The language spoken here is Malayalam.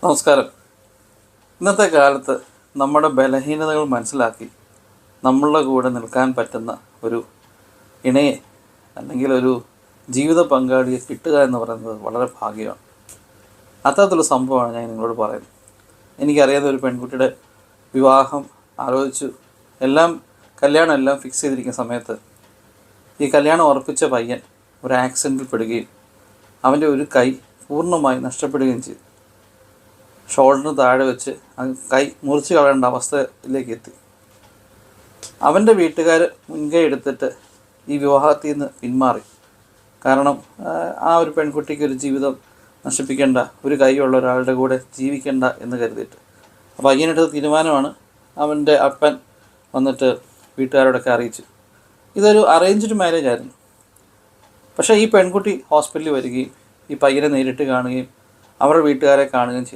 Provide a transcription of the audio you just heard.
നമസ്കാരം. ഇന്നത്തെ കാലത്ത് നമ്മുടെ ബലഹീനതകൾ മനസ്സിലാക്കി നമ്മളുടെ കൂടെ നിൽക്കാൻ പറ്റുന്ന ഒരു ഇണയെ അല്ലെങ്കിൽ ഒരു ജീവിത പങ്കാളിയെ കിട്ടുക എന്ന് പറയുന്നത് വളരെ ഭാഗ്യമാണ്. അത്തരത്തിലുള്ള സംഭവമാണ് ഞാൻ നിങ്ങളോട് പറയുന്നത്. എനിക്കറിയാവുന്ന ഒരു പെൺകുട്ടിയുടെ വിവാഹം ആലോചിച്ചു, കല്യാണം എല്ലാം ഫിക്സ് ചെയ്തിരിക്കുന്ന സമയത്ത് ഈ കല്യാണം ഉറപ്പിച്ച പയ്യൻ ഒരു ആക്സിഡൻറ്റിൽ പെടുകയും അവൻ്റെ ഒരു കൈ പൂർണ്ണമായി നഷ്ടപ്പെടുകയും ചെയ്തു. ഷോൾഡറിന് താഴെ വെച്ച് കൈ മുറിച്ച് കളയേണ്ട അവസ്ഥയിലേക്ക് എത്തി. അവൻ്റെ വീട്ടുകാർ മുൻകൈ എടുത്തിട്ട് ഈ വിവാഹത്തിൽ നിന്ന് പിന്മാറി. കാരണം ആ ഒരു പെൺകുട്ടിക്ക് ഒരു ജീവിതം നശിപ്പിക്കേണ്ട, ഒരു കൈയുള്ള ഒരാളുടെ കൂടെ ജീവിക്കേണ്ട എന്ന് കരുതിയിട്ട്. അപ്പോൾ പയ്യനെടുത്ത തീരുമാനമാണ്. അവൻ്റെ അപ്പൻ വന്നിട്ട് വീട്ടുകാരോടൊക്കെ അറിയിച്ചു. ഇതൊരു അറേഞ്ച്ഡ് മാരേജ് ആയിരുന്നു. പക്ഷേ ഈ പെൺകുട്ടി ഹോസ്പിറ്റലിൽ വരികയും ഈ പയ്യനെ നേരിട്ട് കാണുകയും അവരുടെ വീട്ടുകാരെ കാണുകയും ചെയ്തു.